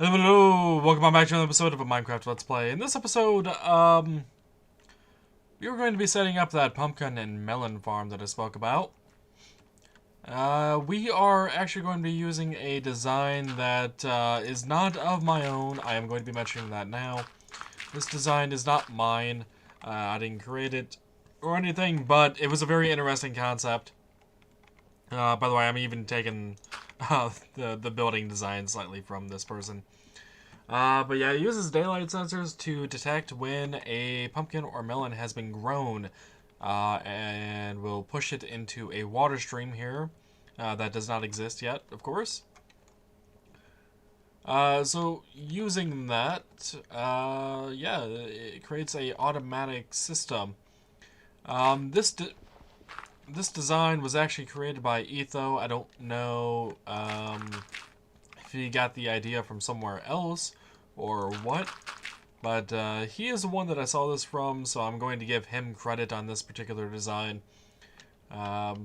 Hello, welcome back to another episode of a Minecraft Let's Play. In this episode, we are going to be setting up that pumpkin and melon farm that I spoke about. We are actually going to be using a design that is not of my own. I am going to be mentioning that now. This design is not mine. I didn't create it or anything, but it was a very interesting concept. By the way, I'm even taking the building design slightly from this person. But yeah, it uses daylight sensors to detect when a pumpkin or melon has been grown, and will push it into a water stream here that does not exist yet, of course. So using that, yeah, it creates a automatic system. This design was actually created by Etho. I don't know if he got the idea from somewhere else or what, but he is the one that I saw this from, so I'm going to give him credit on this particular design. What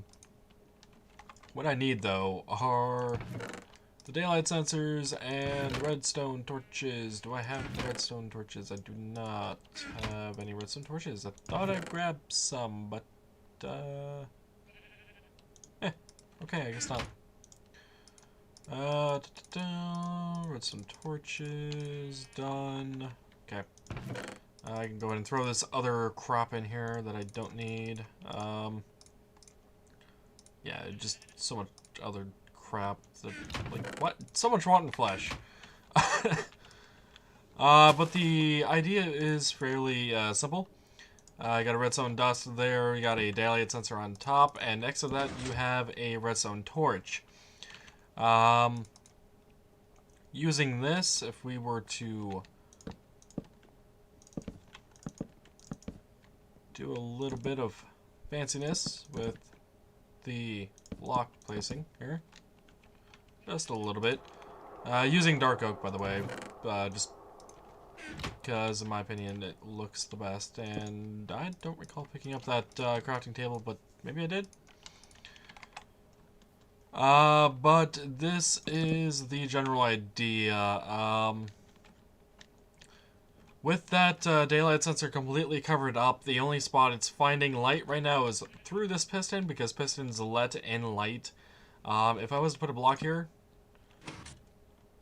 I need, though, are the daylight sensors and redstone torches. Do I have redstone torches? I do not have any redstone torches. I thought I grabbed some, but okay, I guess not. Redstone torches, done. Okay. I can go ahead and throw this other crop in here that I don't need. Yeah, just so much other crap. That, like, what? So much rotten flesh. But the idea is fairly simple. You got a redstone dust there, you got a daylight sensor on top, and next to that you have a redstone torch. Using this, if we were to do a little bit of fanciness with the block placing here, just a little bit. Using dark oak, by the way, just because, in my opinion, it looks the best, and I don't recall picking up that crafting table, but maybe I did. But this is the general idea. With that daylight sensor completely covered up, the only spot it's finding light right now is through this piston, because pistons let in light. If I was to put a block here,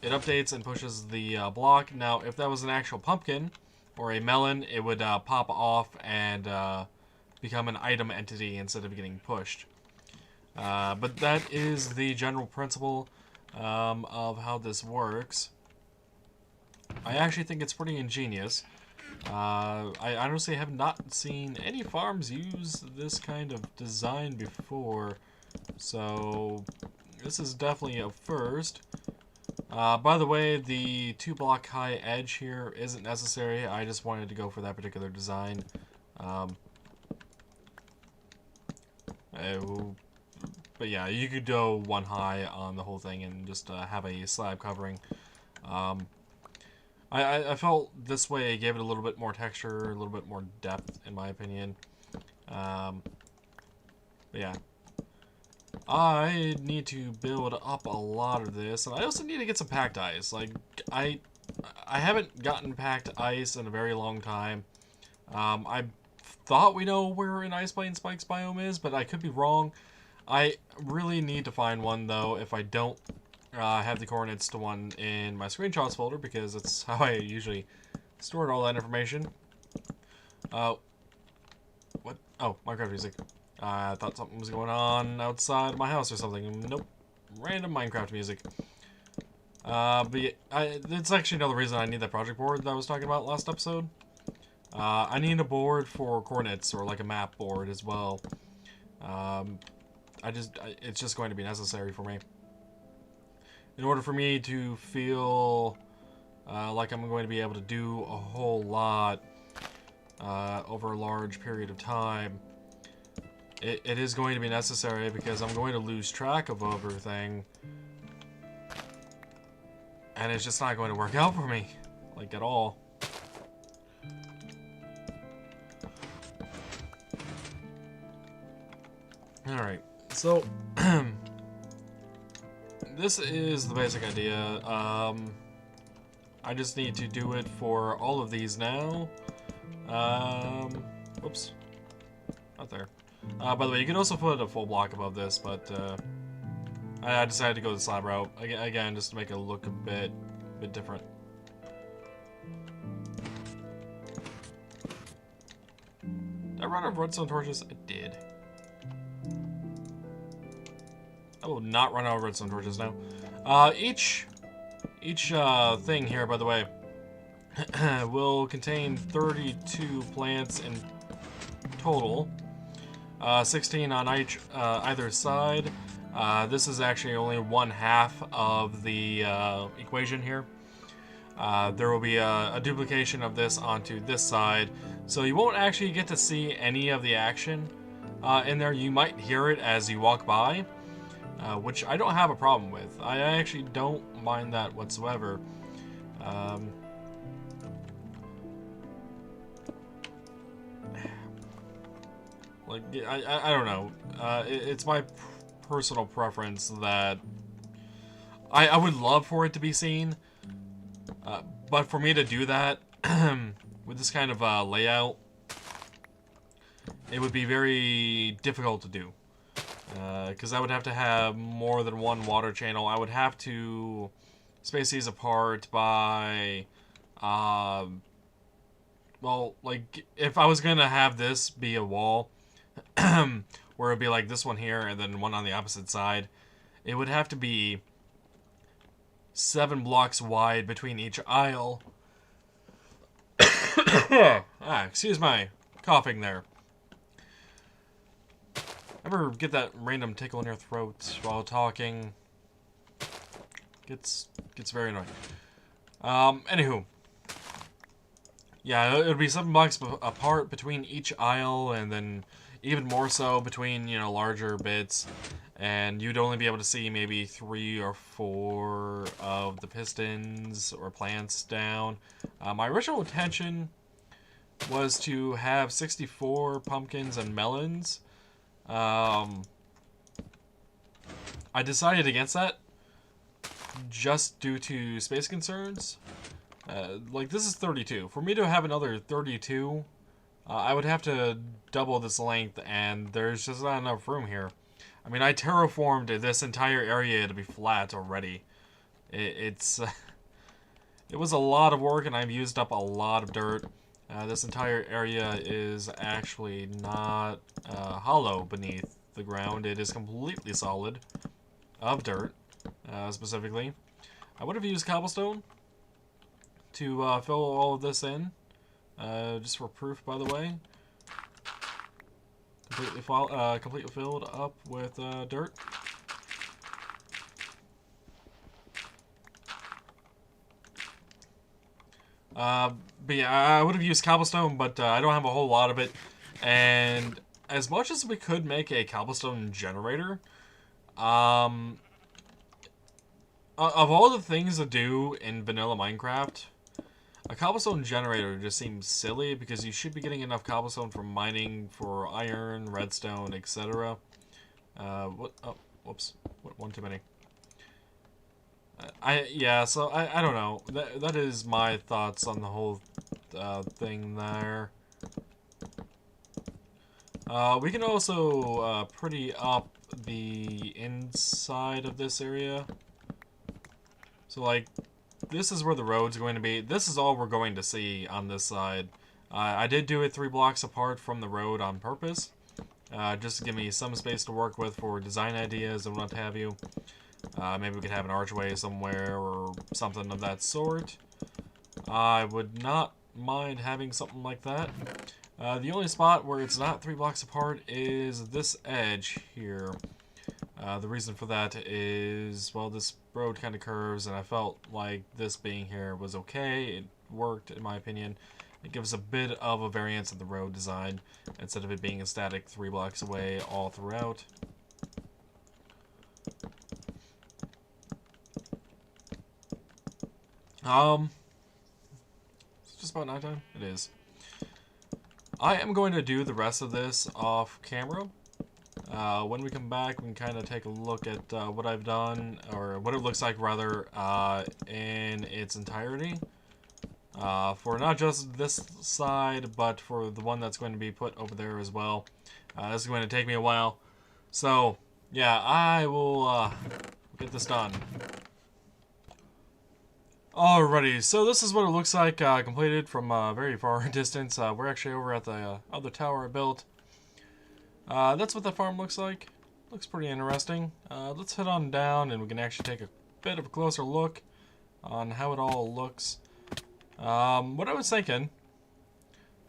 it updates and pushes the block. Now, if that was an actual pumpkin or a melon, it would pop off and become an item entity instead of getting pushed. But that is the general principle of how this works. I actually think it's pretty ingenious. I honestly have not seen any farms use this kind of design before, so this is definitely a first. By the way, the 2-block high edge here isn't necessary. I just wanted to go for that particular design. But yeah, you could go 1 high on the whole thing and just have a slab covering. I felt this way gave it a little bit more texture, a little bit more depth, in my opinion. But yeah. I need to build up a lot of this, and I also need to get some packed ice. Like, I haven't gotten packed ice in a very long time. I thought we know where an Ice Plain Spikes biome is, but I could be wrong. I really need to find one, though, if I don't have the coordinates to one in my screenshots folder, because that's how I usually stored all that information. What? Oh, Minecraft music. I thought something was going on outside my house or something. Nope. Random Minecraft music. But yeah, it's actually another reason I need that project board that I was talking about last episode. I need a board for coordinates, or like a map board as well. It's just going to be necessary for me. In order for me to feel like I'm going to be able to do a whole lot over a large period of time, it is going to be necessary, because I'm going to lose track of everything, and it's just not going to work out for me, like, at all. Alright, so this is the basic idea. I just need to do it for all of these now. Whoops. Not there. By the way, you can also put a full block above this, but I decided to go the slab route. Again, just to make it look a bit different. Did I run out of redstone torches? I did. I will not run out of redstone torches now. Each thing here, by the way, will contain 32 plants in total. 16 on either side. This is actually only 1/2 of the equation here. There will be a duplication of this onto this side, so you won't actually get to see any of the action in there. You might hear it as you walk by, which I don't have a problem with. I actually don't mind that whatsoever. Like, I don't know. It's my personal preference that I would love for it to be seen, but for me to do that with this kind of layout, it would be very difficult to do. Because I would have to have more than one water channel. I would have to space these apart by, well, like, if I was going to have this be a wall, where it'd be like this one here and then one on the opposite side, it would have to be 7 blocks wide between each aisle. Excuse my coughing there. Ever get that random tickle in your throat while talking? Gets very annoying. Anywho. Yeah, it would be 7 blocks apart between each aisle, and then even more so between, you know, larger bits. And you'd only be able to see maybe 3 or 4 of the pistons or plants down. My original intention was to have 64 pumpkins and melons. I decided against that just due to space concerns. Like, this is 32. For me to have another 32, I would have to double this length, and there's just not enough room here. I mean, I terraformed this entire area to be flat already. It was a lot of work, and I've used up a lot of dirt. This entire area is actually not hollow beneath the ground. It is completely solid of dirt, specifically. I would have used cobblestone to fill all of this in, just for proof, by the way. Completely filled up with dirt. But yeah, I would have used cobblestone, but I don't have a whole lot of it. And as much as we could make a cobblestone generator, of all the things to do in vanilla Minecraft, a cobblestone generator just seems silly, because you should be getting enough cobblestone from mining for iron, redstone, etc. What? Oh, whoops. One too many. Yeah, so I don't know. That is my thoughts on the whole thing there. We can also pretty up the inside of this area. So, like, this is where the road's going to be. This is all we're going to see on this side. I did do it 3 blocks apart from the road on purpose, just to give me some space to work with for design ideas and what have you. Maybe we could have an archway somewhere or something of that sort. I would not mind having something like that. The only spot where it's not 3 blocks apart is this edge here. The reason for that is, well, this road kind of curves, and I felt like this being here was okay. It worked, in my opinion. It gives a bit of a variance in the road design, instead of it being a static 3 blocks away all throughout. It's just about nighttime? It is. I am going to do the rest of this off camera. When we come back, we can kind of take a look at what I've done, or what it looks like, rather, in its entirety. For not just this side, but for the one that's going to be put over there as well. This is going to take me a while. So, yeah, I will get this done. Alrighty, so this is what it looks like completed from a very far distance. We're actually over at the other tower I built. That's what the farm looks like. Looks pretty interesting. Let's head on down and we can actually take a bit of a closer look on how it all looks. What I was thinking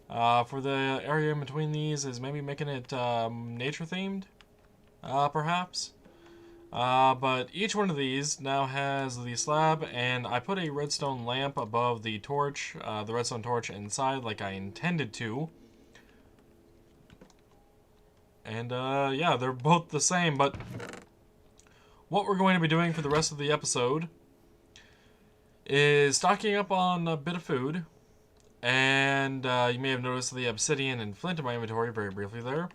for the area in between these is maybe making it nature themed, perhaps. But each one of these now has the slab, and I put a redstone lamp above the torch, the redstone torch inside like I intended to. And yeah, they're both the same, but what we're going to be doing for the rest of the episode is stocking up on a bit of food. And you may have noticed the obsidian and flint in my inventory very briefly there.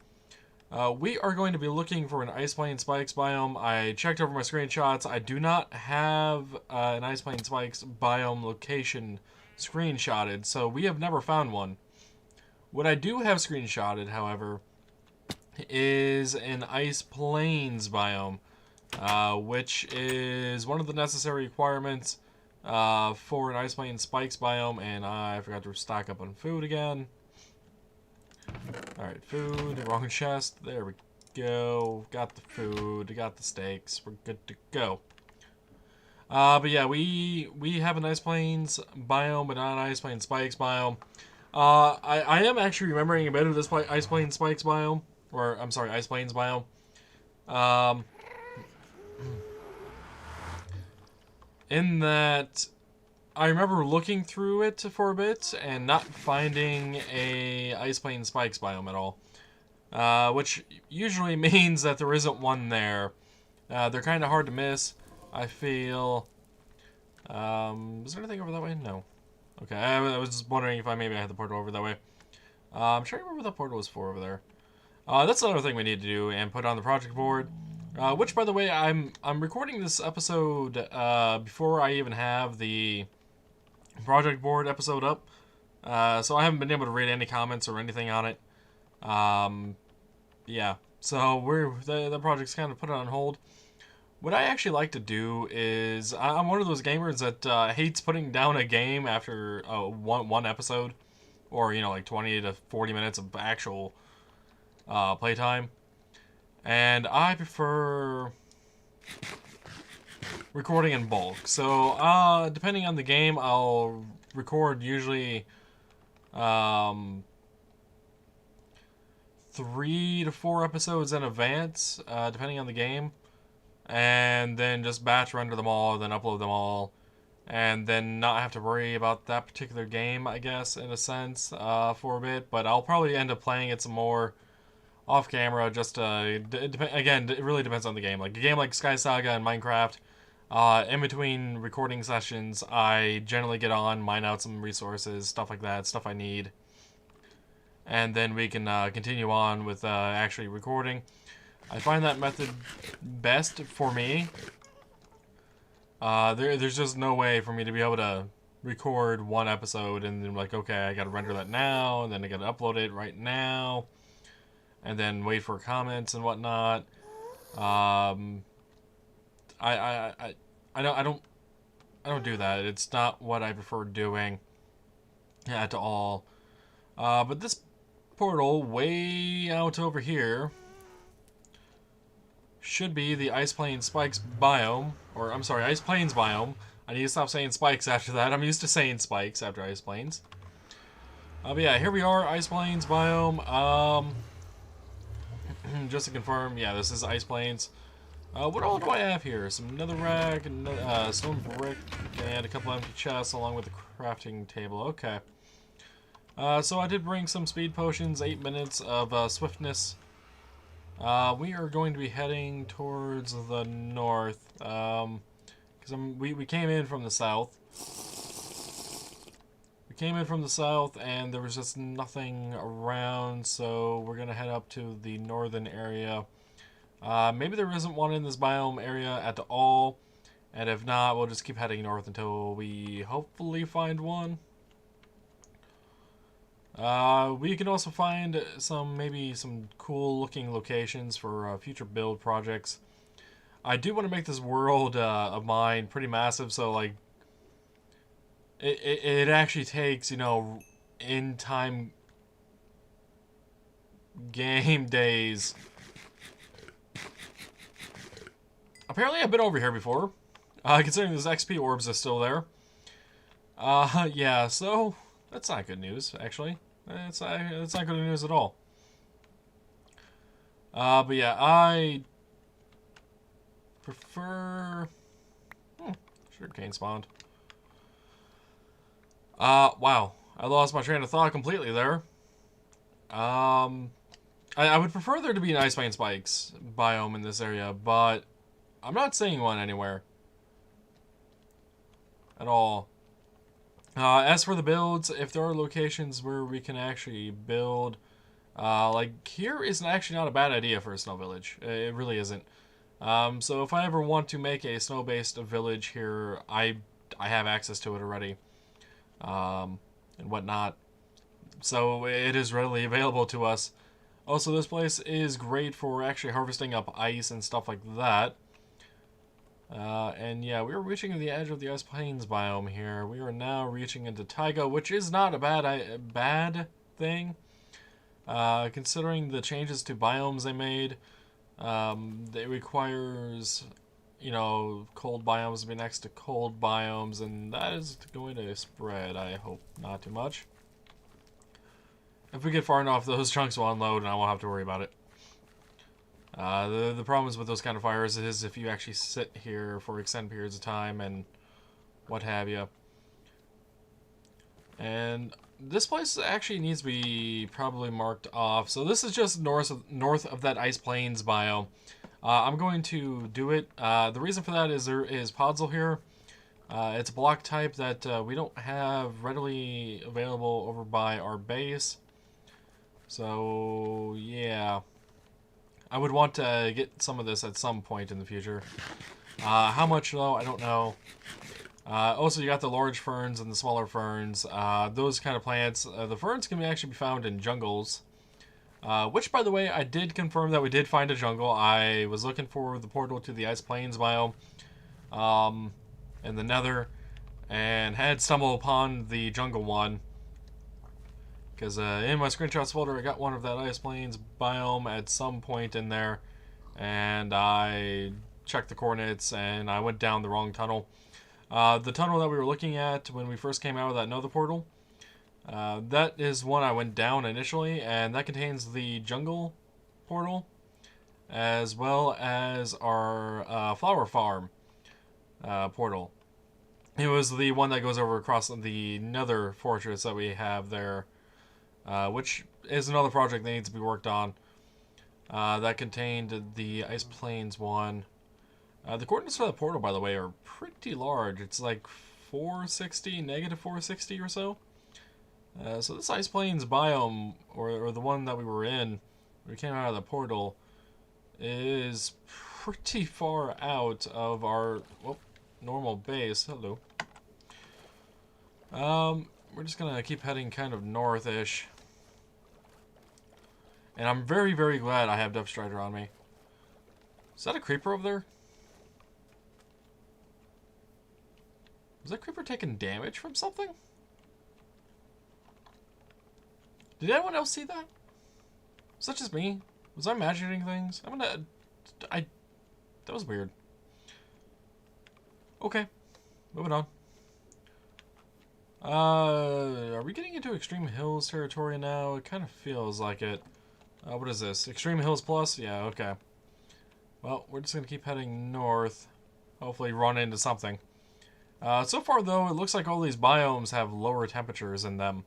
We are going to be looking for an Ice Plain Spikes biome. I checked over my screenshots. I do not have an Ice Plain Spikes biome location screenshotted, so we have never found one. What I do have screenshotted, however, is an Ice Plains biome, which is one of the necessary requirements for an Ice Plain Spikes biome, and I forgot to stock up on food again. Alright, food, wrong chest, there we go, got the food, got the steaks, we're good to go. But yeah, we have an Ice Plains biome, but not an Ice Plains Spikes biome. I am actually remembering a bit of this Ice Plains Spikes biome, or, I'm sorry, Ice Plains biome. In that I remember looking through it for a bit and not finding a Ice Plain Spikes biome at all. Which usually means that there isn't one there. They're kind of hard to miss, I feel. Is there anything over that way? No. Okay, I was just wondering if maybe I had the portal over that way. I'm trying to remember what that portal was for over there. That's another thing we need to do and put on the project board. Which, by the way, I'm recording this episode before I even have the project board episode up, so I haven't been able to read any comments or anything on it. Yeah, so the project's kind of put it on hold. What I actually like to do is I'm one of those gamers that hates putting down a game after one episode, or like 20 to 40 minutes of actual playtime, and I prefer recording in bulk. So, depending on the game, I'll record usually 3 to 4 episodes in advance, depending on the game, and then just batch render them all, then upload them all, and then not have to worry about that particular game, I guess, in a sense, for a bit. But I'll probably end up playing it some more off camera, just again, it really depends on the game. Like a game like Sky Saga and Minecraft, in between recording sessions, I generally get on, mine out some resources, stuff like that, stuff I need, and then we can continue on with actually recording. I find that method best for me. There's just no way for me to be able to record one episode and then like, okay, I gotta render that now, and then I gotta upload it right now, and then wait for comments and whatnot. I don't do that. It's not what I prefer doing at all. But this portal way out over here should be the Ice Plains Spikes biome, or I'm sorry, Ice Plains biome. I need to stop saying spikes after that. I'm used to saying spikes after Ice Plains. But yeah, here we are, Ice Plains biome. Just to confirm, yeah, this is Ice Plains. What all do I have here? Some netherrack, stone brick, and a couple empty chests along with the crafting table. Okay. So I did bring some speed potions, 8 minutes of swiftness. We are going to be heading towards the north, because we came in from the south. We came in from the south, and there was just nothing around, so we're going to head up to the northern area. Maybe there isn't one in this biome area at all, And if not, we'll just keep heading north until we hopefully find one. We can also find maybe some cool looking locations for future build projects. I do want to make this world of mine pretty massive, so like it actually takes, you know, in time game days. Apparently I've been over here before, considering those XP orbs are still there. Yeah, so that's not good news, actually. It's not good news at all. But yeah, I prefer... sugarcane spawned. Wow. I lost my train of thought completely there. I would prefer there to be an Ice Mine Spikes biome in this area, but I'm not seeing one anywhere. At all. As for the builds, if there are locations where we can actually build, like here is actually not a bad idea for a snow village. It really isn't. So if I ever want to make a snow-based village here, I have access to it already, and whatnot. So it is readily available to us. Also, this place is great for actually harvesting up ice and stuff like that. And yeah, we're reaching the edge of the Ice Plains biome here. We are now reaching into taiga, which is not a bad thing, considering the changes to biomes they made. It requires, you know, cold biomes to be next to cold biomes, and that is going to spread. I hope not too much. If we get far enough, those chunks will unload, and I won't have to worry about it. The problems with those kind of fires is if you actually sit here for extended periods of time and what have you. And this place actually needs to be probably marked off. So this is just north of that Ice Plains biome. I'm going to do it. The reason for that is there is Podzol here. It's a block type that we don't have readily available over by our base. So yeah. I would want to get some of this at some point in the future. How much, though, I don't know. Also, you got the large ferns and the smaller ferns. Those kind of plants. The ferns can actually be found in jungles. Which, by the way, I did confirm that we did find a jungle. I was looking for the portal to the Ice Plains biome in the Nether, and had stumbled upon the jungle one. Because in my screenshots folder, I got one of that Ice Plains biome at some point in there. And I checked the coordinates, and I went down the wrong tunnel. The tunnel that we were looking at when we first came out of that Nether portal, that is one I went down initially, and that contains the jungle portal, as well as our flower farm portal. It was the one that goes over across the Nether fortress that we have there. Which is another project that needs to be worked on. That contained the Ice Plains one. The coordinates for the portal, by the way, are pretty large. It's like 460, negative 460 or so. So this Ice Plains biome, or the one that we were in, when we came out of the portal, is pretty far out of our normal base. Hello. We're just gonna keep heading kind of north-ish. And I'm very, very glad I have Depth Strider on me. Is that a creeper over there? Was that creeper taking damage from something? Did anyone else see that? Was that just me? Was I imagining things? That was weird. Okay. Moving on. Are we getting into Extreme Hills territory now? It kind of feels like it. What is this? Extreme Hills Plus? Yeah, okay. Well, we're just going to keep heading north. Hopefully run into something. So far, though, it looks like all these biomes have lower temperatures in them.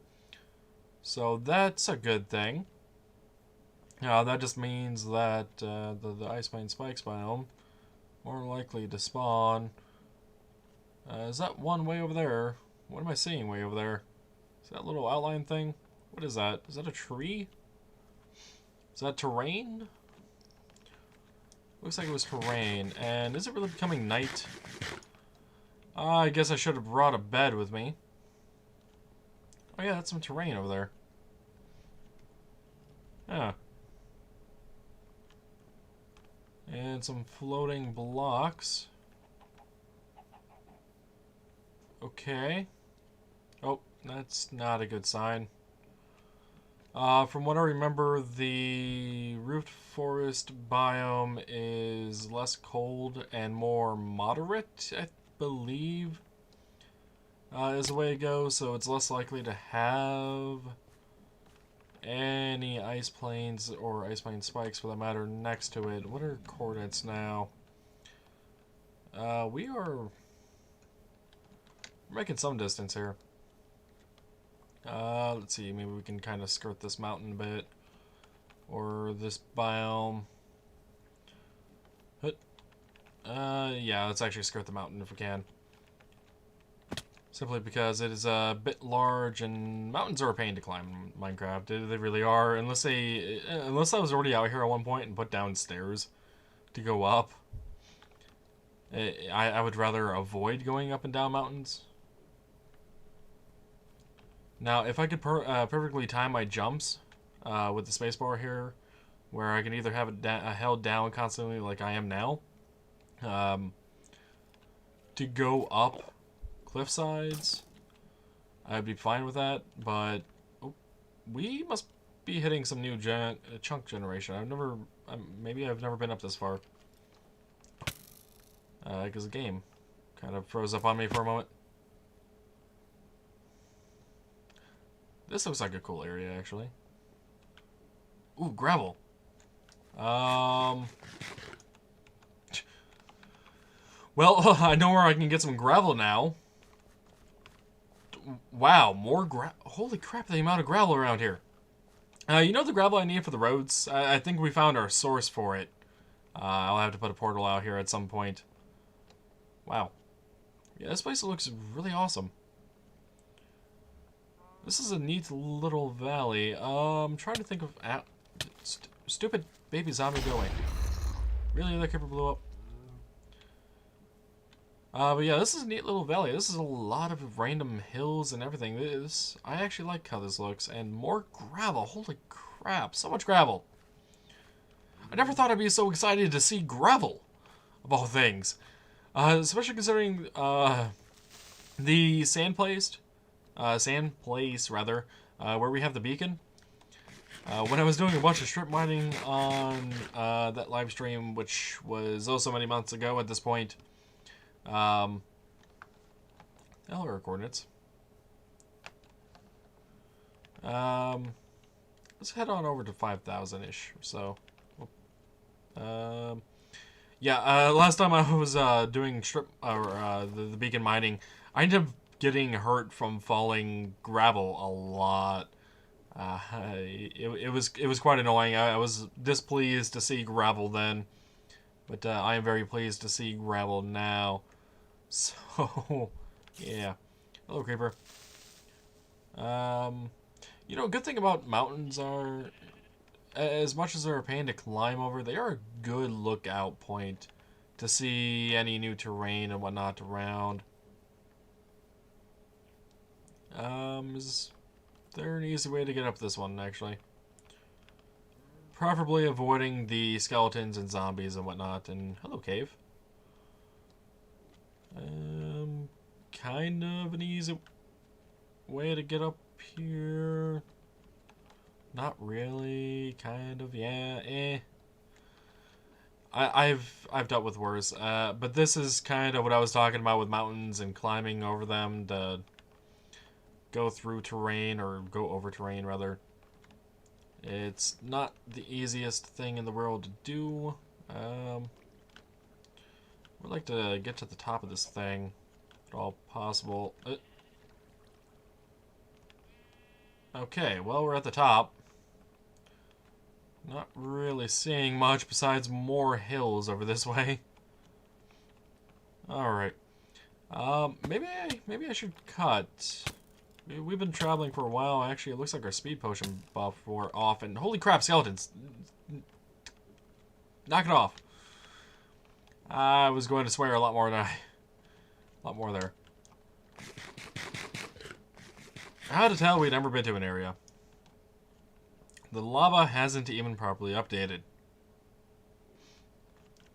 So that's a good thing. That just means that the Ice Mine Spikes biome more likely to spawn. Is that one way over there? What am I seeing way over there? Is that little outline thing? What is that? Is that a tree? Is that terrain? Looks like it was terrain. And is it really becoming night? I guess I should have brought a bed with me. Oh yeah, that's some terrain over there. Yeah. And some floating blocks. Okay. Oh, that's not a good sign. From what I remember, the roofed forest biome is less cold and more moderate, I believe, is the way it goes, so it's less likely to have any ice plains or ice plane spikes, for that matter, next to it. What are coordinates now? We're making some distance here. Let's see, maybe we can kind of skirt this mountain a bit. Or this biome. Yeah, let's actually skirt the mountain if we can. Simply because it is a bit large, and mountains are a pain to climb in Minecraft. They really are, unless I was already out here at one point and put down stairs to go up. I would rather avoid going up and down mountains. Now, if I could perfectly time my jumps with the spacebar here, where I can either have it held down constantly like I am now, to go up cliff sides, I'd be fine with that, but we must be hitting some new chunk generation. Maybe I've never been up this far. Because the game kind of froze up on me for a moment. This looks like a cool area, actually. Ooh, gravel. Well, I know where I can get some gravel now. Wow, more gravel. Holy crap, the amount of gravel around here. You know the gravel I need for the roads? I think we found our source for it. I'll have to put a portal out here at some point. Wow. Yeah, this place looks really awesome. This is a neat little valley. I'm trying to think of... stupid baby zombie, go away. Really? That creeper blew up? But yeah, this is a neat little valley. This is a lot of random hills and everything. I actually like how this looks. And more gravel. Holy crap. So much gravel. I never thought I'd be so excited to see gravel, of all things. Especially considering the sand place, where we have the beacon. When I was doing a bunch of strip mining on that live stream, which was oh so many months ago at this point. Hell are our coordinates. Let's head on over to 5,000-ish or so. Yeah, last time I was doing the beacon mining, I ended up getting hurt from falling gravel a lot. It was quite annoying. I was displeased to see gravel then, but I am very pleased to see gravel now. So, yeah. Hello, creeper. You know, a good thing about mountains are, as much as they're a pain to climb over, they are a good lookout point to see any new terrain and whatnot around. Is there an easy way to get up this one, actually? Preferably avoiding the skeletons and zombies and whatnot. And hello, cave. Kind of an easy way to get up here. Not really. Kind of. Yeah. I've dealt with worse. But this is kind of what I was talking about with mountains and climbing over them to go through terrain, or go over terrain rather. It's not the easiest thing in the world to do. I'd like to get to the top of this thing, if at all possible. Okay, well, we're at the top. Not really seeing much besides more hills over this way. Alright. Maybe I should cut. We've been traveling for a while. Actually, it looks like our speed potion buff wore off. And holy crap, skeletons! Knock it off. I was going to swear a lot more than I A lot more there. How to tell we'd never been to an area. The lava hasn't even properly updated.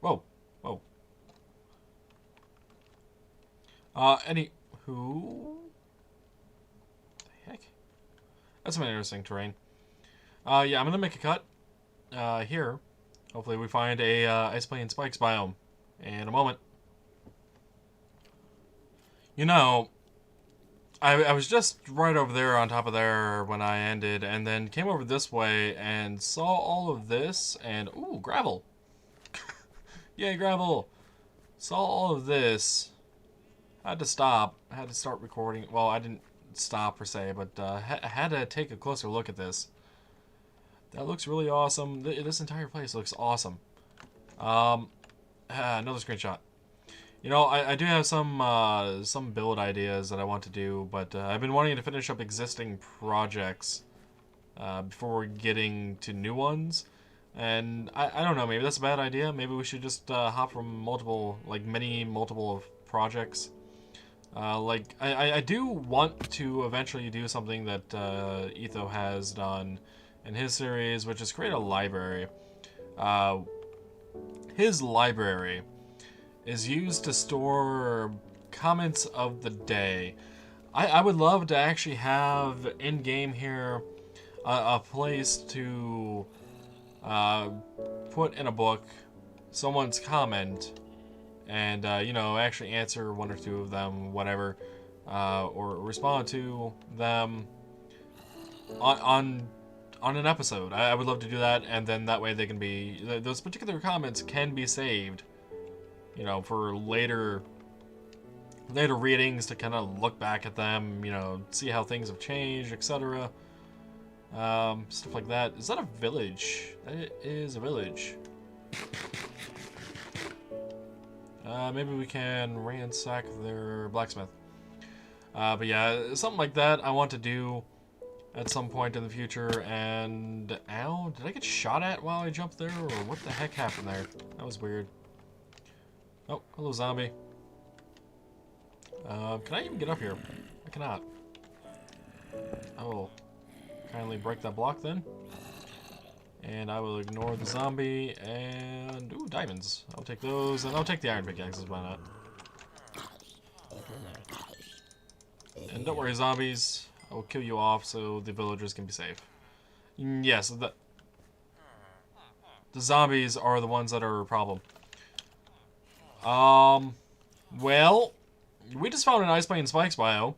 Whoa. Whoa. Who? The heck? That's some interesting terrain. Yeah, I'm gonna make a cut. Here. Hopefully we find a Ice Plain Spikes biome in a moment. You know, I was just right over there on top of there when I ended, and then came over this way and saw all of this, and ooh, gravel. Yay, gravel. Saw all of this. Had to stop. I had to start recording. Well, I didn't stop per se, but had to take a closer look at this. That looks really awesome. This entire place looks awesome. Another screenshot. You know, I do have some build ideas that I want to do, but I've been wanting to finish up existing projects before getting to new ones. And I don't know, maybe that's a bad idea. Maybe we should just hop from multiple projects. I do want to eventually do something that Etho has done in his series, which is create a library. His library is used to store comments of the day. I would love to actually have in-game here a place to put in a book someone's comment and, you know, actually answer one or two of them, whatever, or respond to them on an episode. I would love to do that, and then that way they can be, those particular comments can be saved, you know, for later readings to kind of look back at them, you know, see how things have changed, etc. Stuff like that. Is that a village? That is a village. Maybe we can ransack their blacksmith. But yeah, something like that I want to do at some point in the future. And ow, did I get shot at while I jumped there, or what the heck happened there? That was weird. Oh, hello, zombie. Can I even get up here? I cannot. Oh, kindly break that block then. And I will ignore the zombie, and ooh, diamonds. I'll take those, and I'll take the iron pickaxes, why not? And don't worry, zombies. I will kill you off so the villagers can be safe. Yes, the zombies are the ones that are a problem. Well, we just found an Ice Plain Spikes bio.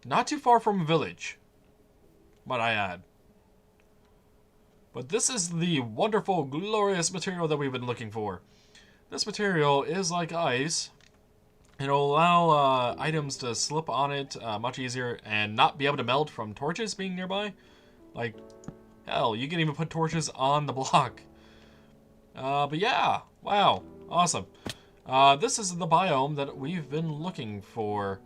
Not too far from a village, might I add. But this is the wonderful, glorious material that we've been looking for. This material is like ice. It'll allow items to slip on it much easier and not be able to melt from torches being nearby. Like, hell, you can even put torches on the block. But yeah, wow, awesome. This is the biome that we've been looking for.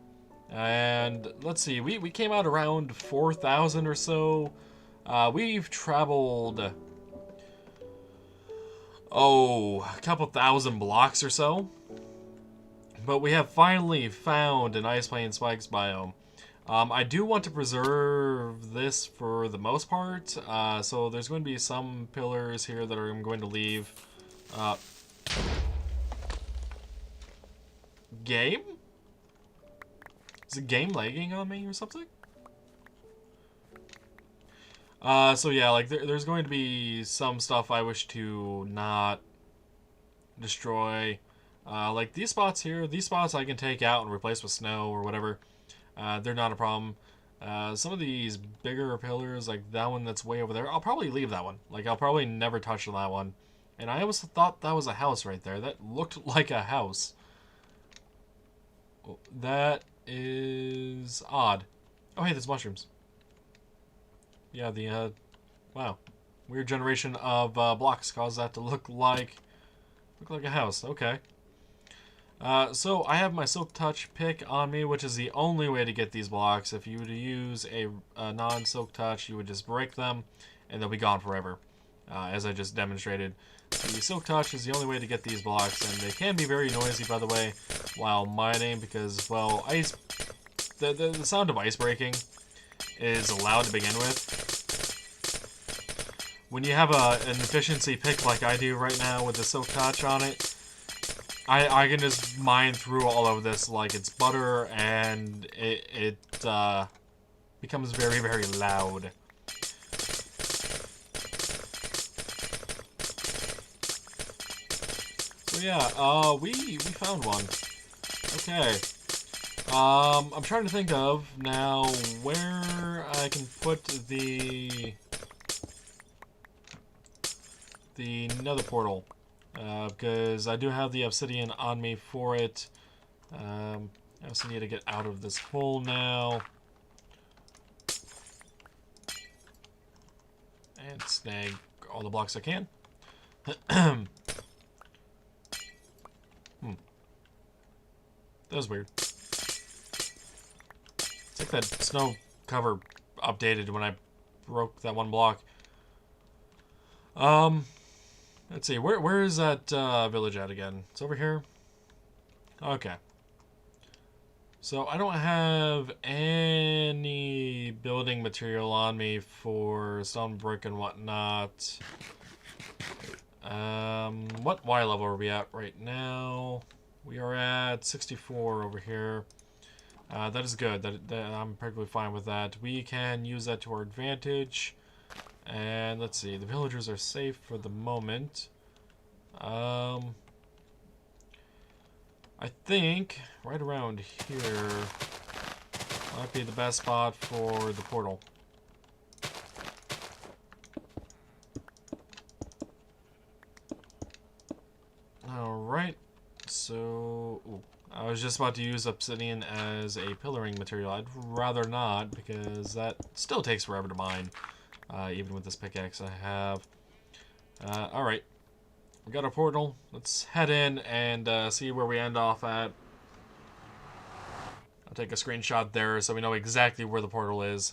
And let's see, we came out around 4,000 or so. We've traveled, a couple thousand blocks or so. But we have finally found an Ice Plain Spikes biome. I do want to preserve this for the most part. So there's going to be some pillars here that I'm going to leave. Game? Is the game lagging on me or something? So yeah, like there's going to be some stuff I wish to not destroy. Like these spots here, these spots I can take out and replace with snow or whatever. They're not a problem. Some of these bigger pillars, like that one that's way over there, I'll probably leave that one. Like I'll probably never touch that one. And I always thought that was a house right there. That looked like a house. That is odd. Oh, hey, there's mushrooms. Yeah, the, wow. Weird generation of blocks caused that to look like a house. Okay. So I have my Silk Touch pick on me, which is the only way to get these blocks. If you were to use a non-Silk Touch, you would just break them, and they'll be gone forever, as I just demonstrated. The Silk Touch is the only way to get these blocks, and they can be very noisy, by the way, while mining, because, well, the sound of ice breaking is allowed to begin with. When you have an efficiency pick like I do right now with the Silk Touch on it, I can just mine through all of this like it's butter, and it becomes very, very loud. So yeah, we found one. Okay. I'm trying to think of now where I can put the nether portal, because I do have the obsidian on me for it. I also need to get out of this hole now and snag all the blocks I can. That was weird. It's like that snow cover updated when I broke that one block. Let's see, where is that village at again? It's over here? Okay. So I don't have any building material on me for stone, brick, and whatnot. What Y level are we at right now? We are at 64 over here. That is good. That I'm perfectly fine with that. We can use that to our advantage. And let's see, the villagers are safe for the moment. I think right around here might be the best spot for the portal. Alright, so I was just about to use obsidian as a pillaring material. I'd rather not, because that still takes forever to mine. Even with this pickaxe I have. Alright. We got a portal. Let's head in and see where we end off at. I'll take a screenshot there so we know exactly where the portal is.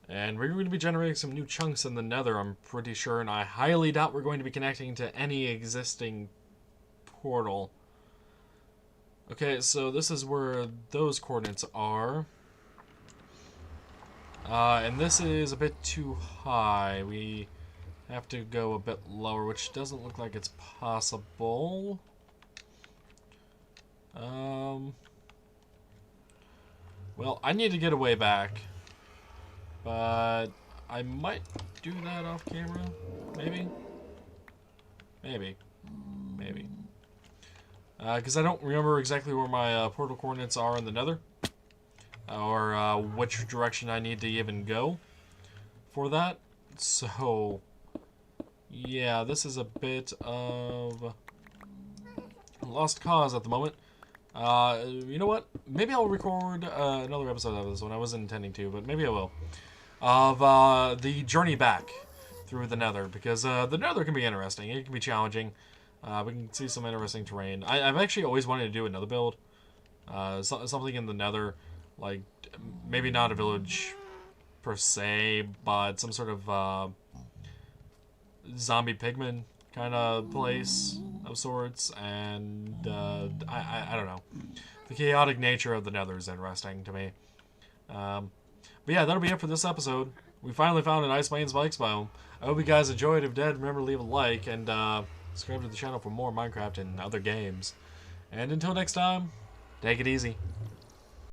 And we're going to be generating some new chunks in the nether, I'm pretty sure. And I highly doubt we're going to be connecting to any existing portal. Okay, so this is where those coordinates are. And this is a bit too high. We have to go a bit lower, which doesn't look like it's possible. Well, I need to get a way back. But I might do that off camera. Maybe? Maybe. Maybe. Because I don't remember exactly where my portal coordinates are in the nether. Or which direction I need to even go for that. So, yeah, this is a bit of lost cause at the moment. You know what? Maybe I'll record another episode of this one. I wasn't intending to, but maybe I will. Of the journey back through the nether, because the nether can be interesting. It can be challenging. We can see some interesting terrain. I've actually always wanted to do another build. Something in the nether. Like, maybe not a village per se, but some sort of zombie pigman kind of place of sorts. And I don't know. The chaotic nature of the nether is interesting to me. But yeah, that'll be it for this episode. We finally found an Ice Plains Spikes biome. I hope you guys enjoyed. If you did, remember to leave a like and subscribe to the channel for more Minecraft and other games. And until next time, take it easy.